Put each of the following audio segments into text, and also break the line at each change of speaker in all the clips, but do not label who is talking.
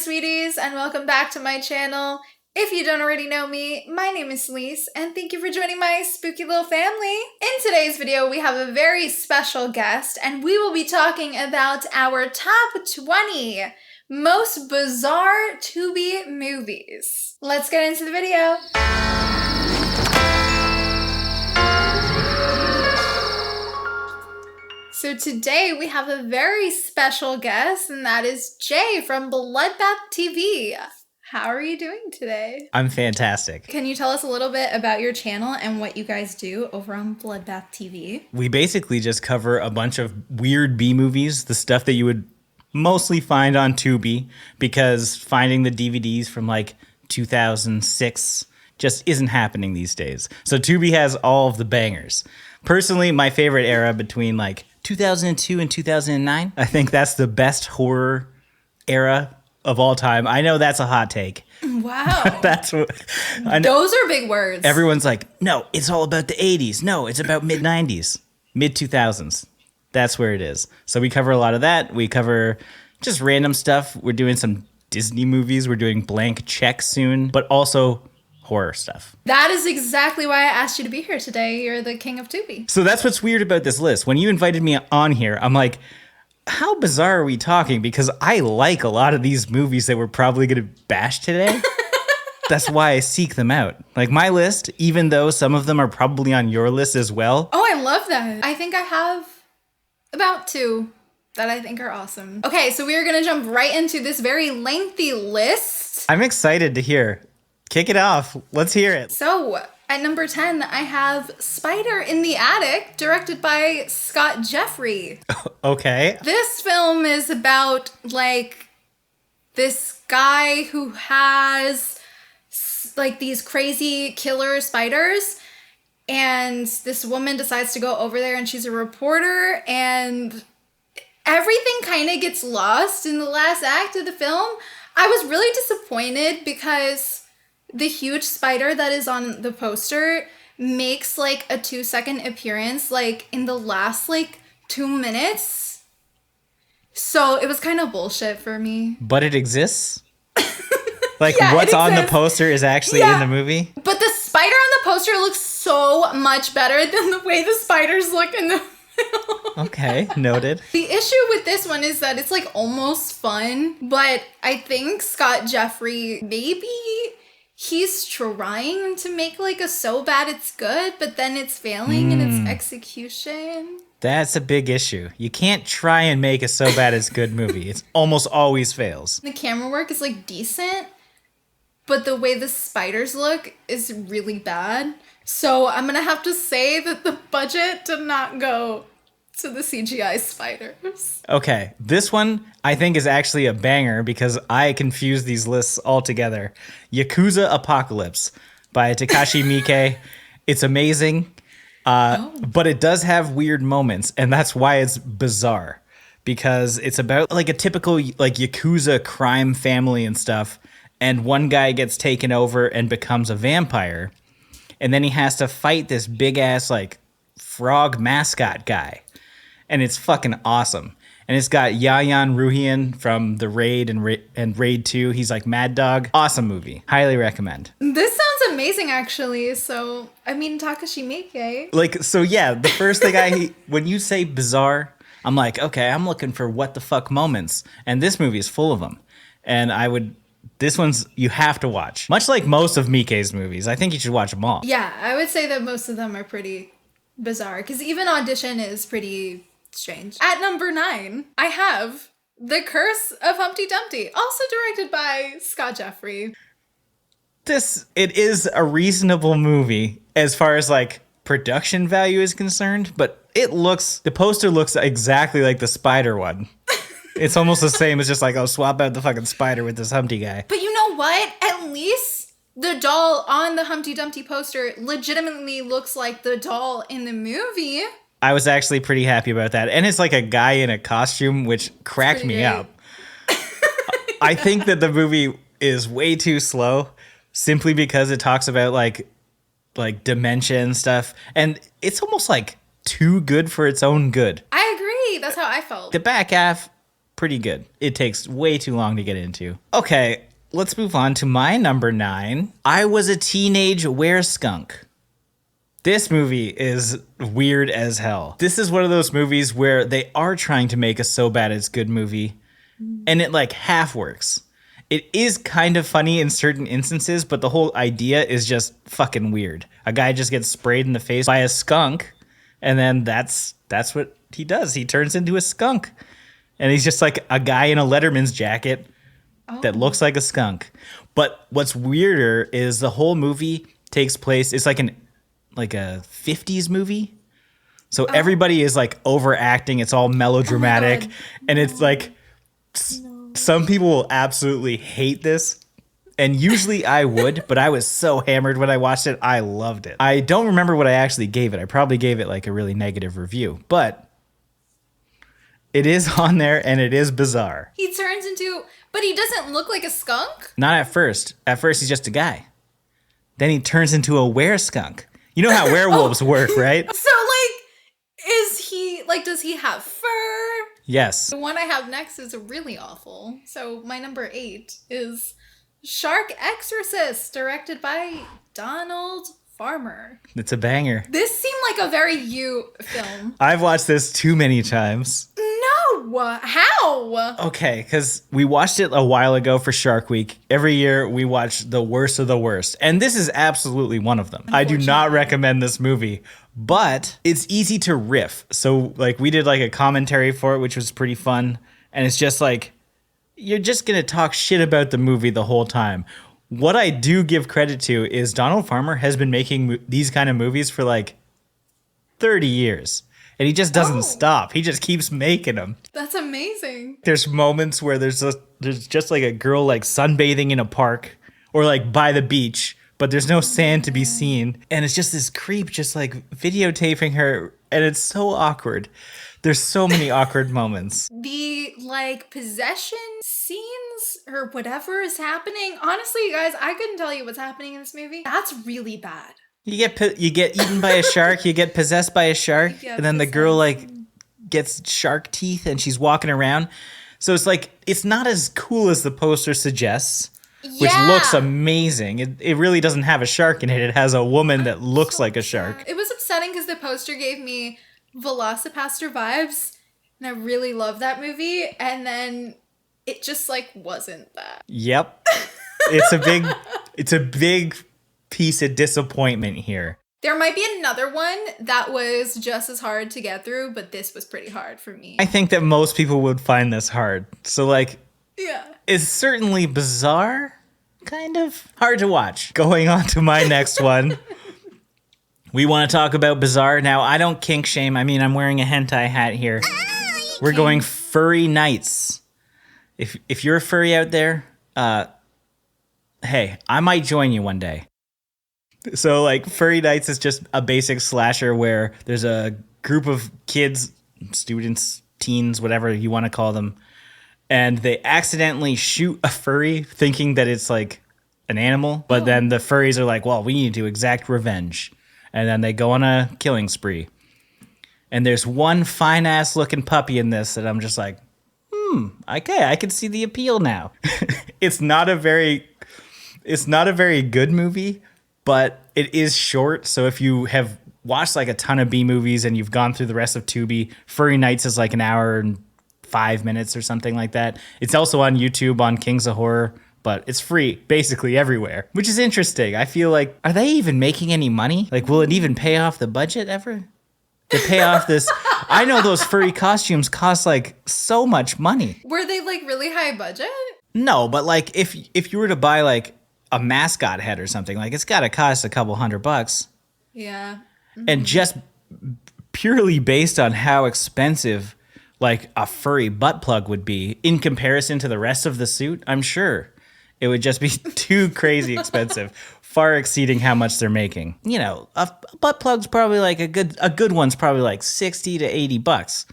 sweeties, and welcome back to my channel. If you don't already know me, my name is Lise, and thank you for joining my spooky little family. In today's video, we have a very special guest, and we will be talking about our top 20 most bizarre Tubi movies. Let's get into the video. So today we have a very special guest, and that is Jay from Bloodbath TV. How are you doing today?
I'm fantastic.
Can you tell us a little bit about your channel and what you guys do over on Bloodbath TV?
We basically just cover a bunch of weird B movies, the stuff that you would mostly find on Tubi, because finding the DVDs from like 2006 just isn't happening these days. So Tubi has all of the bangers. Personally, my favorite era between like 2002 and 2009, I think that's the best horror era of all time. I know that's a hot take.
Wow.
That's what I know.
Those are big words.
Everyone's like, no, it's all about the 80s. No, it's about mid-90s, mid-2000s. That's where it is. So we cover a lot of that. We cover just random stuff. We're doing some Disney movies. We're doing Blank Check soon, but also horror stuff.
That is exactly why I asked you to be here today. You're the king of Tubi.
So that's what's weird about this list. When you invited me on here, I'm like, how bizarre are we talking? Because I like a lot of these movies that we're probably going to bash today. That's why I seek them out. Like my list, even though some of them are probably on your list as well.
Oh, I love that. I think I have about 2 that I think are awesome. Okay, so we are going to jump right into this very lengthy list.
I'm excited to hear. Kick it off. Let's hear it.
So, at number 10, I have Spider in the Attic, directed by Scott Jeffrey.
Okay.
This film is about, like, this guy who has, like, these crazy killer spiders, and this woman decides to go over there, and she's a reporter, and everything kind of gets lost in the last act of the film. I was really disappointed because the huge spider that is on the poster makes like a 2-second appearance like in the last like 2 minutes. So it was kind of bullshit for me.
But it exists? Like
Yeah,
what's
it
on the
exists.
poster is actually in the movie?
But the spider on the poster looks so much better than the way the spiders look in the film.
Okay, noted.
The issue with this one is that it's like almost fun, but I think Scott Jeffrey, maybe he's trying to make like a so bad it's good, but then it's failing in its execution.
That's a big issue. You can't try and make a so bad it's good movie. It almost always fails.
The camera work is like decent, but the way the spiders look is really bad. So I'm gonna have to say that the budget did not go to the CGI spiders.
Okay, this one I think is actually a banger because I confuse these lists altogether. Yakuza Apocalypse by Takashi Miike. It's amazing, but it does have weird moments, and that's why it's bizarre. Because it's about like a typical like Yakuza crime family and stuff, and one guy gets taken over and becomes a vampire, and then he has to fight this big-ass like frog mascot guy. And it's fucking awesome. And it's got Yayan Ruhian from The Raid and Raid 2. He's like Mad Dog. Awesome movie. Highly recommend.
This sounds amazing, actually. So, I mean, Takashi Miike.
Like, so yeah, the first thing when you say bizarre, I'm like, okay, I'm looking for what the fuck moments. And this movie is full of them. And this one's, you have to watch. Much like most of Miike's movies. I think you should watch them all.
Yeah, I would say that most of them are pretty bizarre. Because even Audition is pretty strange. At number 9, I have The Curse of Humpty Dumpty, also directed by Scott Jeffrey.
It is a reasonable movie as far as like production value is concerned, but the poster looks exactly like the spider one. It's almost the same. It's just like, oh, swap out the fucking spider with this Humpty guy.
But you know what? At least the doll on the Humpty Dumpty poster legitimately looks like the doll in the movie.
I was actually pretty happy about that. And it's like a guy in a costume, which cracked me up. I think that the movie is way too slow simply because it talks about like dementia and stuff. And it's almost like too good for its own good.
I agree. That's how I felt.
The back half pretty good. It takes way too long to get into. Okay, let's move on to my number 9. I Was a Teenage Wereskunk. This movie is weird as hell. This is one of those movies where they are trying to make a so bad it's good movie, and it like half works. It is kind of funny in certain instances, but the whole idea is just fucking weird. A guy just gets sprayed in the face by a skunk, and then that's what he does. He turns into a skunk. And he's just like a guy in a Letterman's jacket that looks like a skunk. But what's weirder is the whole movie takes place, it's like a 50s movie. So everybody is like overacting. It's all melodramatic. And it's like some people will absolutely hate this. And usually I would, but I was so hammered when I watched it. I loved it. I don't remember what I actually gave it. I probably gave it like a really negative review, but it is on there and it is bizarre.
He turns into, but he doesn't look like a skunk?
Not at first. At first he's just a guy. Then he turns into a wereskunk. You know how werewolves work, right?
So does he have fur?
Yes.
The one I have next is really awful. So my number 8 is Shark Exorcist, directed by Donald Farmer.
It's a banger.
This seemed like a very you film.
I've watched this too many times.
No! How?
Okay, because we watched it a while ago for Shark Week. Every year we watch the worst of the worst. And this is absolutely one of them. I do not recommend this movie, but it's easy to riff. So like we did like a commentary for it, which was pretty fun. And it's just like, you're just going to talk shit about the movie the whole time. What I do give credit to is Donald Farmer has been making these kind of movies for like 30 years. And he just doesn't stop. He just keeps making them.
That's amazing.
There's moments where there's just like a girl like sunbathing in a park or like by the beach, but there's no sand to be seen. And it's just this creep just like videotaping her. And it's so awkward. There's so many awkward moments.
The like possession scenes or whatever is happening. Honestly, guys, I couldn't tell you what's happening in this movie. That's really bad. You
get eaten by a shark, you get possessed by a shark, and then the girl like gets shark teeth and she's walking around. So it's like, it's not as cool as the poster suggests, which looks amazing. It really doesn't have a shark in it. It has a woman that looks like a shark.
It was upsetting because the poster gave me Velocipaster vibes, and I really love that movie, and then it just like wasn't that.
Yep. It's a big piece of disappointment here.
There might be another one that was just as hard to get through, but this was pretty hard for me.
I think that most people would find this hard. So like,
yeah,
it's certainly bizarre, kind of hard to watch. Going on to my next one. We want to talk about bizarre. Now, I don't kink shame. I mean, I'm wearing a hentai hat here. We're going Furry Nights. If you're a furry out there, hey, I might join you one day. So, like, Furry Nights is just a basic slasher where there's a group of kids, students, teens, whatever you want to call them, and they accidentally shoot a furry thinking that it's, like, an animal. But then the furries are like, well, we need to exact revenge. And then they go on a killing spree. And there's one fine-ass looking puppy in this that I'm just like, okay, I can see the appeal now. It's not a very good movie, but it is short. So if you have watched like a ton of B movies and you've gone through the rest of Tubi, Furry Nights is like an hour and 5 minutes or something like that. It's also on YouTube on Kings of Horror, but it's free basically everywhere, which is interesting. I feel like, are they even making any money? Like, will it even pay off the budget ever? To pay off this, I know those furry costumes cost like so much money.
Were they like really high budget?
No, but like if you were to buy like a mascot head or something, like it's got to cost a couple $100.
Yeah. Mm-hmm.
And just purely based on how expensive like a furry butt plug would be in comparison to the rest of the suit, I'm sure it would just be too crazy expensive, far exceeding how much they're making. You know, a butt plug's probably like a good one's probably like $60 to $80.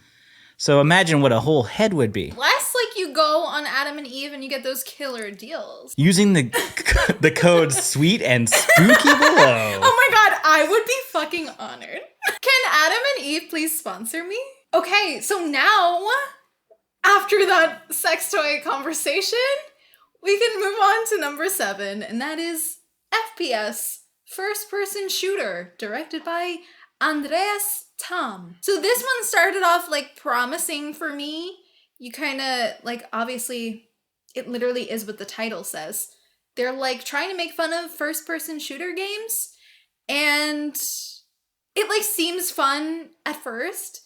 So imagine what a whole head would be.
Less like you go on Adam and Eve and you get those killer deals.
Using the code sweet and spooky below.
Oh my god, I would be fucking honored. Can Adam and Eve please sponsor me? Okay, so now After that sex toy conversation, we can move on to number 7, and that is FPS, first-person shooter, directed by Andreas Tam. So this one started off like promising for me. You kind of like, obviously, it literally is what the title says. They're like trying to make fun of first-person shooter games, and it like seems fun at first,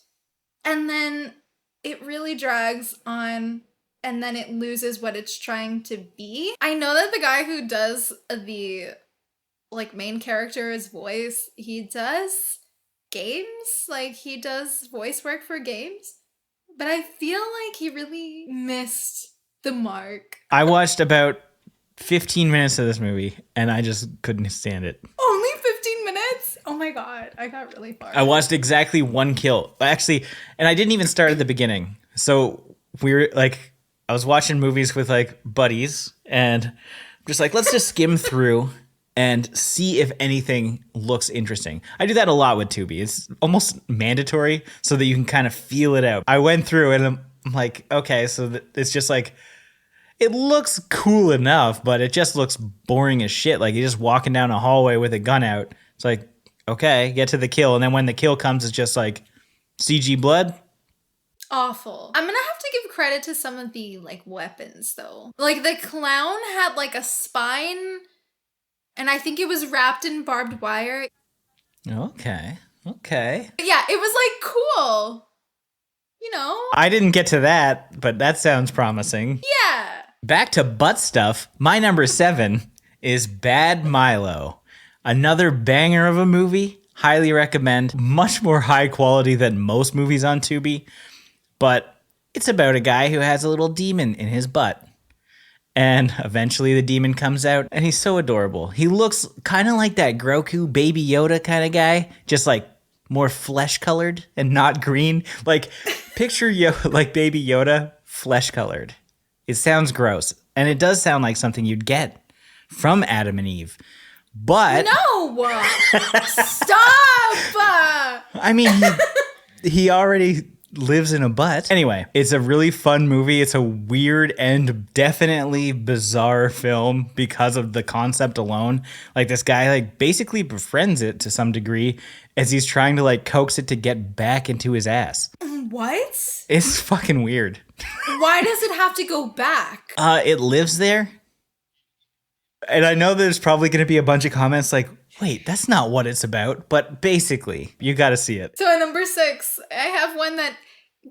and then it really drags on, and then it loses what it's trying to be. I know that the guy who does the like main character's voice, he does games, like he does voice work for games, but I feel like he really missed the mark.
I watched about 15 minutes of this movie and I just couldn't stand it.
Only 15 minutes? Oh my god, I got really far.
I watched exactly one kill. Actually, and I didn't even start at the beginning. So we were like, I was watching movies with like buddies and just like, let's just skim through and see if anything looks interesting. I do that a lot with Tubi. It's almost mandatory so that you can kind of feel it out. I went through and I'm like, okay, so it's just like, it looks cool enough, but it just looks boring as shit. Like you're just walking down a hallway with a gun out. It's like, okay, get to the kill. And then when the kill comes, it's just like CG blood.
Awful. I'm gonna have to give credit to some of the like weapons though. Like the clown had like a spine, and I think it was wrapped in barbed wire.
Okay.
But yeah, it was like cool. You know?
I didn't get to that, but that sounds promising.
Yeah.
Back to butt stuff. My number 7 is Bad Milo. Another banger of a movie. Highly recommend. Much more high quality than most movies on Tubi. But it's about a guy who has a little demon in his butt. And eventually the demon comes out, and he's so adorable. He looks kind of like that Grogu Baby Yoda kind of guy, just like more flesh-colored and not green. Like, picture like Baby Yoda, flesh-colored. It sounds gross, and it does sound like something you'd get from Adam and Eve. But
no, stop.
I mean, he already lives in a butt. Anyway, it's a really fun movie. It's a weird and definitely bizarre film because of the concept alone. Like this guy like basically befriends it to some degree as he's trying to like coax it to get back into his ass.
What?
It's fucking weird.
Why does it have to go back?
It lives there. And I know there's probably going to be a bunch of comments like, wait, that's not what it's about. But basically, you got to see it.
So at number 6, I have one that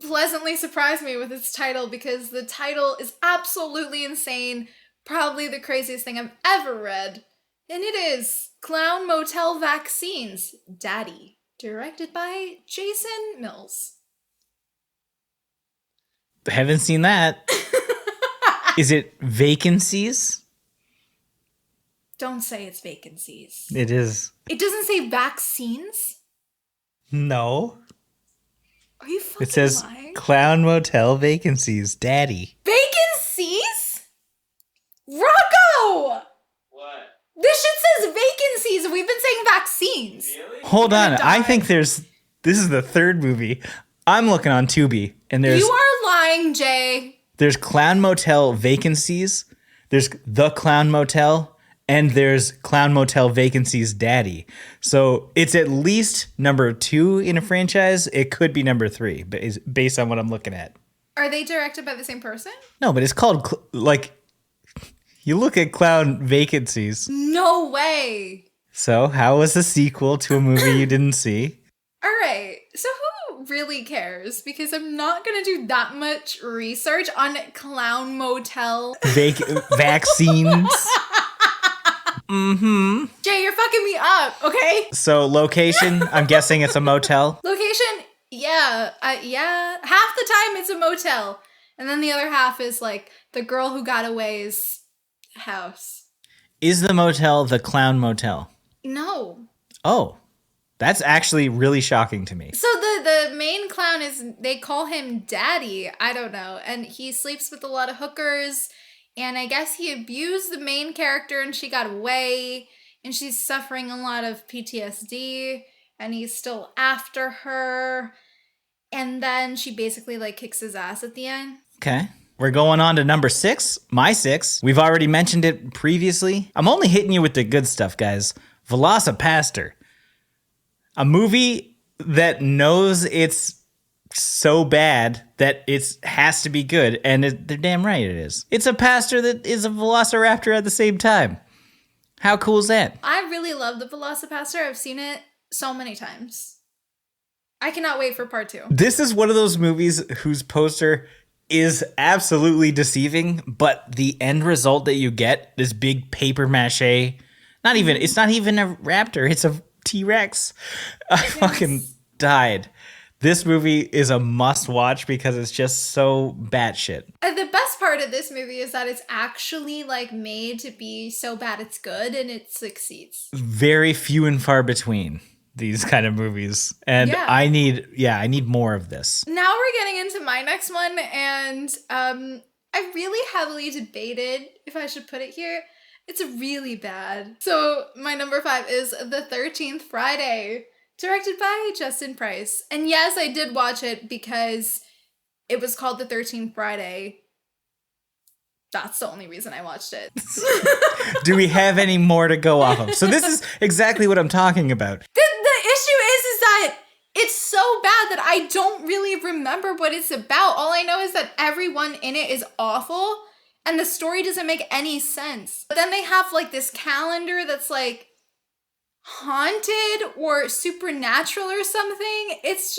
pleasantly surprised me with its title because the title is absolutely insane. Probably the craziest thing I've ever read. And it is Clown Motel Vaccines, Daddy, directed by Jason Mills.
Haven't seen that. Is it Vacancies?
Don't say it's vacancies.
It is.
It doesn't say vaccines?
No.
Are you fucking
It says
lying?
Clown Motel Vacancies, Daddy.
Vacancies? Rocco!
What?
This shit says vacancies. We've been saying vaccines.
Really?
Hold
You're
on.
gonna
I
die.
think this is the third movie. I'm looking on Tubi, and
You are lying, Jay.
there's Clown Motel Vacancies, there's The Clown Motel, and there's Clown Motel Vacancies Daddy. So it's at least number 2 in a franchise. It could be number 3, but is based on what I'm looking at.
Are they directed by the same person?
No, but it's called you look at Clown Vacancies.
No way.
So how was the sequel to a movie you didn't see?
All right. So who really cares? Because I'm not going to do that much research on Clown Motel.
Vaccines. Mm-hmm.
Jay, you're fucking me up, okay?
So location, I'm guessing it's a motel.
Location, yeah. Half the time it's a motel. And then the other half is like the girl who got away's house.
Is the motel the Clown Motel?
No.
Oh, that's actually really shocking to me.
So the main clown they call him Daddy. I don't know. And he sleeps with a lot of hookers. And I guess he abused the main character and she got away. And she's suffering a lot of PTSD. And he's still after her. And then she basically like kicks his ass at the end.
Okay. We're going on to number 6. My 6. We've already mentioned it previously. I'm only hitting you with the good stuff, guys. Velocipaster. A movie that knows it's so bad that it has to be good, and they're damn right it is. It's a pastor that is a velociraptor at the same time. How cool is that?
I really love the Velocipaster. I've seen it so many times. I cannot wait for part 2.
This is one of those movies whose poster is absolutely deceiving, but the end result that you get, this big paper mache, it's not even a raptor, it's a T-Rex. I fucking died. This movie is a must watch because it's just so batshit.
The best part of this movie is that it's actually like made to be so bad it's good, and it succeeds.
Very few and far between, these kind of movies. And
Yeah.
I need more of this.
Now we're getting into my next one, and I really heavily debated if I should put it here. It's really bad. So my number 5 is The 13th Friday, directed by Justin Price. And yes, I did watch it because it was called The 13th Friday. That's the only reason I watched it.
Do we have any more to go off of? So this is exactly what I'm talking about.
The issue is that it's so bad that I don't really remember what it's about. All I know is that everyone in it is awful, and the story doesn't make any sense. But then they have like this calendar that's like haunted or supernatural or something. It's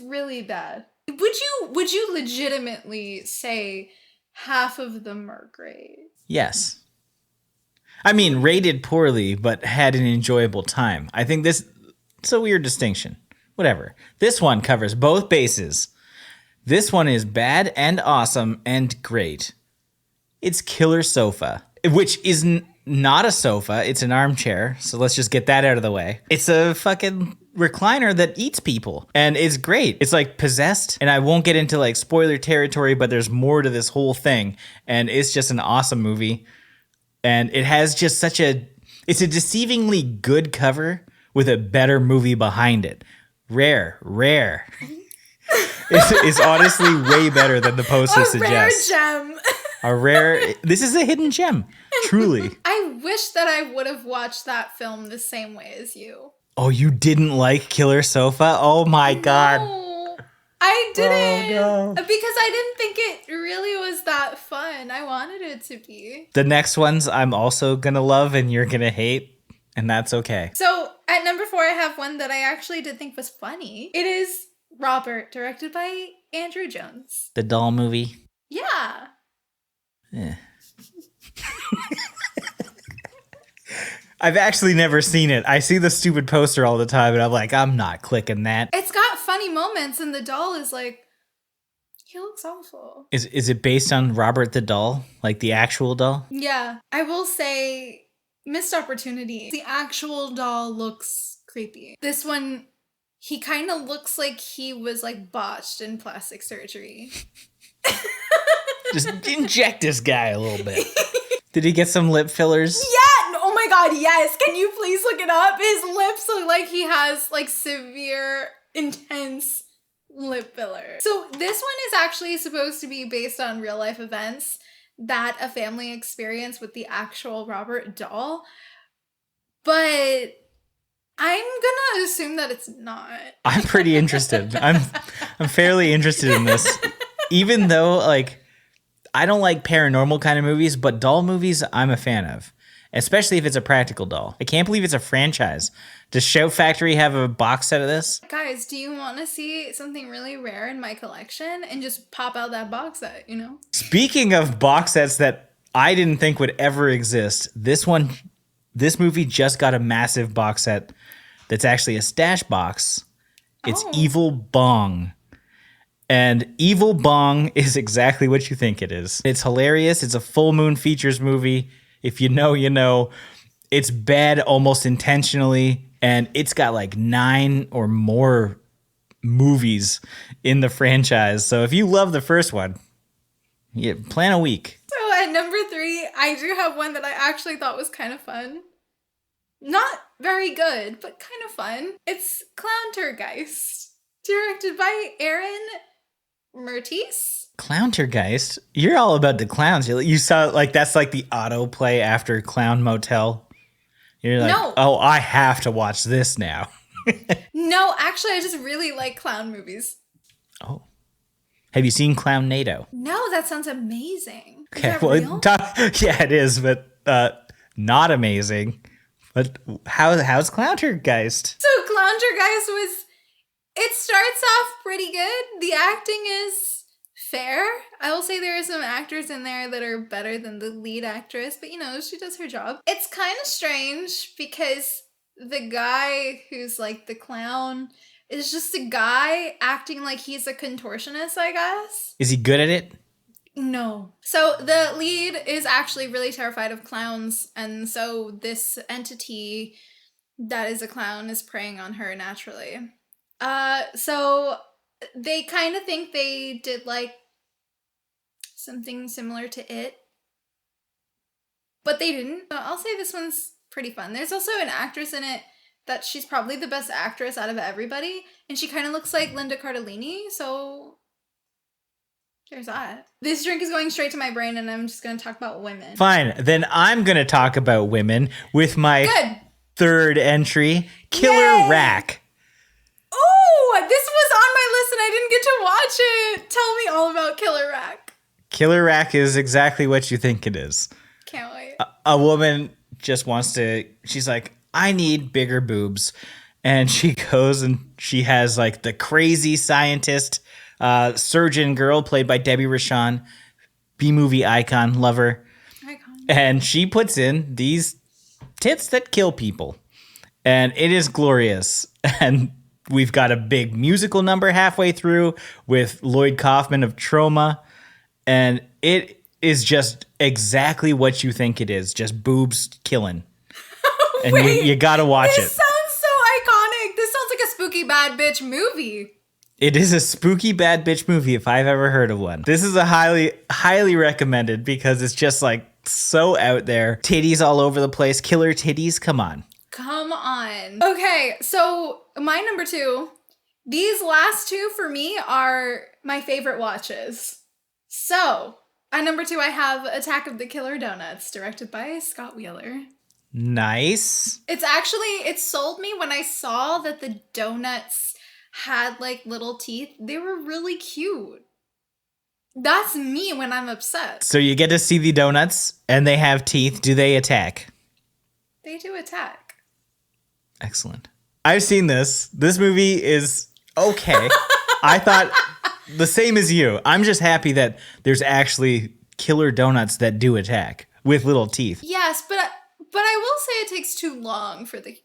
really bad. Would you legitimately say half of them are great?
Yes. I mean, rated poorly, but had an enjoyable time. I think it's a weird distinction. Whatever. This one covers both bases. This one is bad and awesome and great. It's Killer Sofa, which is not a sofa. It's an armchair. So let's just get that out of the way. It's a fucking recliner that eats people, and it's great. It's like possessed, and I won't get into like spoiler territory, but there's more to this whole thing, and it's just an awesome movie. And it has just it's a deceivingly good cover with a better movie behind it. Rare. It's honestly way better than the poster suggests.
A rare gem.
This is a hidden gem, truly.
I wish that I would have watched that film the same way as you.
Oh, you didn't like Killer Sofa? Oh my God.
No, I didn't.
Oh, no.
Because I didn't think it really was that fun. I wanted it to be.
The next ones I'm also gonna love and you're gonna hate, and that's okay.
So at number 4, I have one that I actually did think was funny. It is Robert, directed by Andrew Jones.
The doll movie?
Yeah.
Eh. I've actually never seen it. I see the stupid poster all the time, and I'm like, I'm not clicking that.
It's got funny moments, and the doll is like, he looks awful.
Is it based on Robert the doll? Like the actual doll?
Yeah. I will say, missed opportunity. The actual doll looks creepy. This one, he kind of looks like he was like botched in plastic surgery.
Just inject this guy a little bit. Did he get some lip fillers?
Yeah! Oh my god, yes! Can you please look it up? His lips look like he has like severe, intense lip filler. So this one is actually supposed to be based on real life events that a family experienced with the actual Robert doll. But I'm gonna assume that it's not.
I'm pretty interested. I'm fairly interested in this. Even though, like, I don't like paranormal kind of movies, but doll movies I'm a fan of. Especially if it's a practical doll. I can't believe it's a franchise. Does Shout Factory have a box set of this?
Guys, do you want to see something really rare in my collection? And just pop out that box set, you know?
Speaking of box sets that I didn't think would ever exist, this movie just got a massive box set that's actually a stash box. It's Evil Bong. And Evil Bong is exactly what you think it is. It's hilarious. It's a full moon features movie. If you know, you know. It's bad almost intentionally. And it's got like 9 or more movies in the franchise. So if you love the first one, plan a week.
So at number 3, I do have one that I actually thought was kind of fun. Not very good, but kind of fun. It's Clowntergeist, directed by Aaron
Clowntergeist? You're all about the clowns. You saw, like, that's like the autoplay after Clown Motel. You're like,
No.
oh, I have to watch this now.
No, actually, I just really like clown movies.
Oh. Have you seen Clownado?
No, that sounds amazing. Is
Okay,
that
well,
real?
yeah, it is, but not amazing. But how's Clowntergeist?
So Clowntergeist it starts off pretty good. The acting is fair. I will say there are some actors in there that are better than the lead actress, but she does her job. It's kind of strange because the guy who's like the clown is just a guy acting like he's a contortionist, I guess.
Is he good at it?
No. So the lead is actually really terrified of clowns, and so this entity that is a clown is preying on her naturally. So they kind of think they did like something similar to It, but they didn't. I'll say this one's pretty fun. There's also an actress in it that she's probably the best actress out of everybody, and she kind of looks like Linda Cardellini, so there's that. This drink is going straight to my brain, and I'm just going to talk about women.
Fine, then I'm going to talk about women with my third entry, Killer Rack.
Oh, this was on my list, and I didn't get to watch it. Tell me all about Killer Rack.
Killer Rack is exactly what you think it is.
Can't wait.
A woman just wants to, she's like, I need bigger boobs. And she goes and she has like the crazy scientist surgeon girl played by Debbie Rochon, B-movie icon, lover. And she puts in these tits that kill people. And it is glorious. And we've got a big musical number halfway through with Lloyd Kaufman of Troma. And it is just exactly what you think it is. Just boobs killing. And you gotta watch it.
This sounds so iconic. This sounds like a spooky bad bitch movie.
It is a spooky bad bitch movie if I've ever heard of one. This is a highly recommended because it's just like so out there. Titties all over the place. Killer titties. Come on.
Come on. Okay, so my number 2. These last 2 for me are my favorite watches. So, at number 2, I have Attack of the Killer Donuts, directed by Scott Wheeler.
Nice.
It sold me when I saw that the donuts had like little teeth. They were really cute. That's me when I'm upset.
So you get to see the donuts and they have teeth. Do they attack?
They do attack.
Excellent. I've seen this. This movie is okay. I thought the same as you. I'm just happy that there's actually killer donuts that do attack with little teeth.
Yes, but I will say it takes too long for the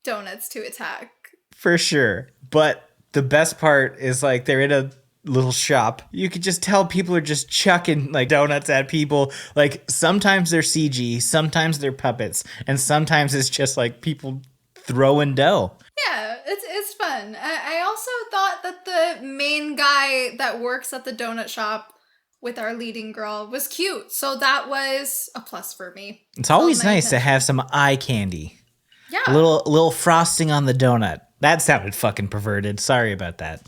donuts to attack.
For sure. But the best part is like they're in a little shop. You could just tell people are just chucking like donuts at people. Like sometimes they're CG, sometimes they're puppets, and sometimes it's just like people throwing dough.
Yeah, it's fun. I also thought that the main guy that works at the donut shop with our leading girl was cute. So that was a plus for me.
It's always nice to have some eye candy.
Yeah.
A little frosting on the donut. That sounded fucking perverted. Sorry about that.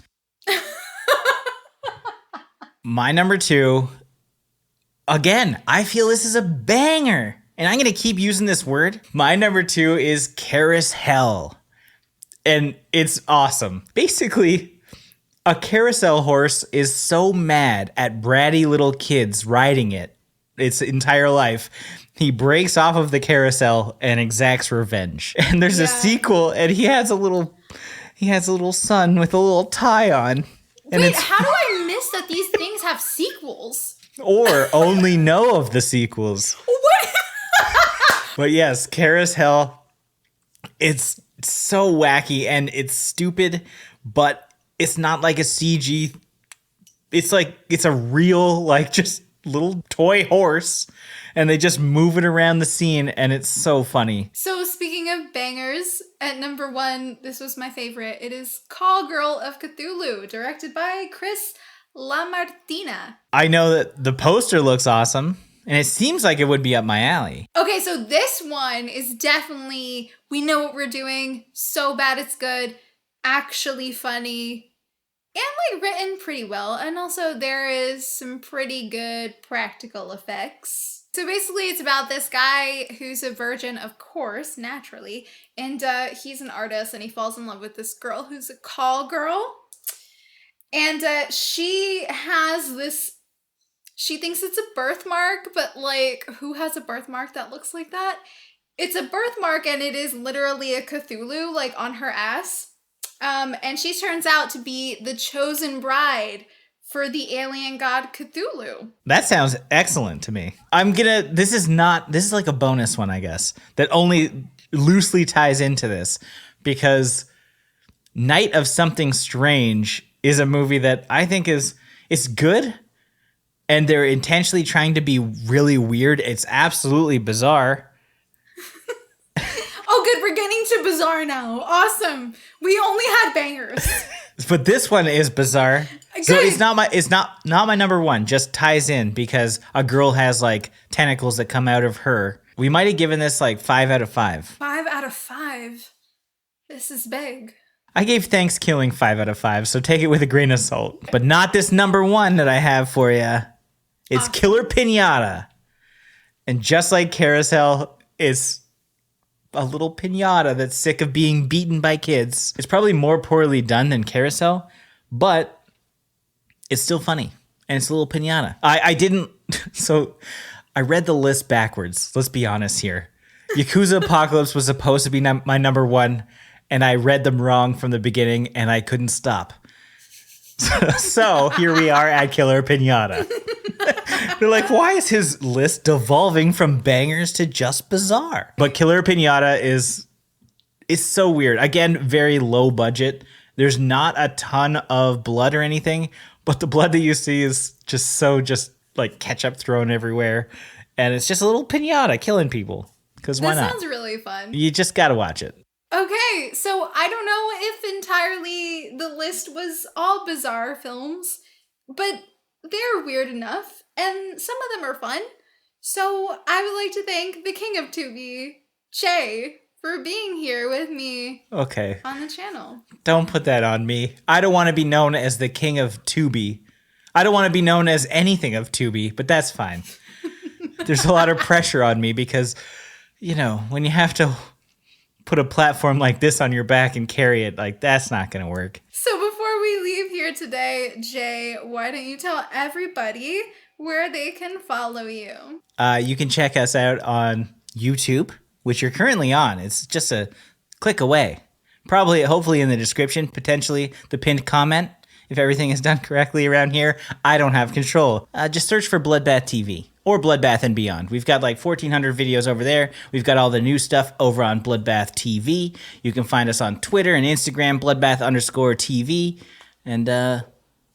My number 2. Again, I feel this is a banger. And I'm going to keep using this word. My number 2 is Charis Hell. And it's awesome. Basically, a carousel horse is so mad at bratty little kids riding it its entire life, he breaks off of the carousel and exacts revenge. And there's a sequel, and he has a little son with a little tie on. And
wait, how do I miss that these things have sequels?
Or only know of the sequels.
What?
But yes, Charis Hell, it's so wacky and it's stupid, but it's not like a CG. It's like, it's a real, like, just little toy horse, and they just move it around the scene, and it's so funny.
So speaking of bangers, at number 1, this was my favorite. It is Call Girl of Cthulhu, directed by Chris Martina.
I know that the poster looks awesome, and it seems like it would be up my alley.
Okay, so this one is definitely, we know what we're doing, so bad it's good, actually funny. and like written pretty well. And also there is some pretty good practical effects. So basically it's about this guy who's a virgin, of course, naturally. And he's an artist and he falls in love with this girl who's a call girl. And she has this, she thinks it's a birthmark, but like, who has a birthmark that looks like that? It's a birthmark and it is literally a Cthulhu, like on her ass. And she turns out to be the chosen bride for the alien god Cthulhu.
That sounds excellent to me. This is like a bonus one, I guess, that only loosely ties into this, because Night of Something Strange is a movie that I think it's good, and they're intentionally trying to be really weird. It's absolutely bizarre.
Oh, good. We're getting to bizarre now. Awesome. We only had bangers.
But this one is bizarre.
Good.
So it's not my number one. Just ties in because a girl has like tentacles that come out of her. We might have given this like 5 out of 5.
5 out of 5. This is big.
I gave Thanksgiving 5 out of 5, so take it with a grain of salt. But not this number one that I have for you. It's Killer Pinata. And just like Charis Hell, it's a little pinata that's sick of being beaten by kids. It's probably more poorly done than Charis Hell, but it's still funny. And it's a little pinata. So I read the list backwards. Let's be honest here. Yakuza Apocalypse was supposed to be my number one, and I read them wrong from the beginning, and I couldn't stop. So here we are at Killer Pinata. They're like, why is his list devolving from bangers to just bizarre? But Killer Pinata is so weird. Again, very low budget. There's not a ton of blood or anything, but the blood that you see is just like ketchup thrown everywhere. And it's just a little pinata killing people. Because why not?
This sounds really fun.
You just got to watch it.
Okay, so I don't know if entirely the list was all bizarre films, but they're weird enough, and some of them are fun. So I would like to thank the king of Tubi, Jay, for being here with me
on
the channel.
Don't put that on me. I don't want to be known as the king of Tubi. I don't want to be known as anything of Tubi, but that's fine. There's a lot of pressure on me because, when you have to put a platform like this on your back and carry it, like, that's not going to work.
So before we leave here today, Jay, why don't you tell everybody where they can follow you?
You can check us out on YouTube, which you're currently on. It's just a click away. Hopefully in the description, potentially the pinned comment. If everything is done correctly around here, I don't have control. Just search for Bloodbath TV or Bloodbath and Beyond. We've got like 1,400 videos over there. We've got all the new stuff over on Bloodbath TV. You can find us on Twitter and Instagram, Bloodbath_TV. And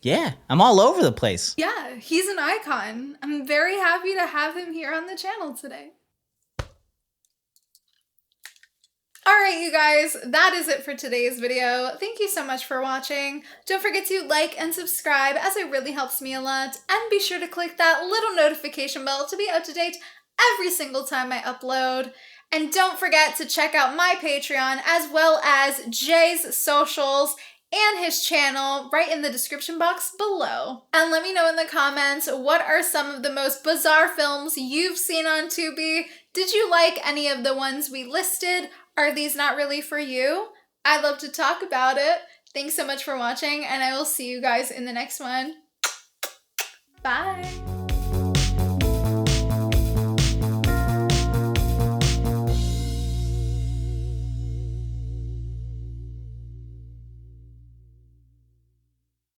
yeah, I'm all over the place.
Yeah, he's an icon. I'm very happy to have him here on the channel today. All right, you guys, that is it for today's video. Thank you so much for watching. Don't forget to like and subscribe, as it really helps me a lot. And be sure to click that little notification bell to be up to date every single time I upload. And don't forget to check out my Patreon, as well as Jay's socials and his channel right in the description box below. And let me know in the comments, what are some of the most bizarre films you've seen on Tubi? Did you like any of the ones we listed? Are these not really for you? I'd love to talk about it. Thanks so much for watching, and I will see you guys in the next one. Bye.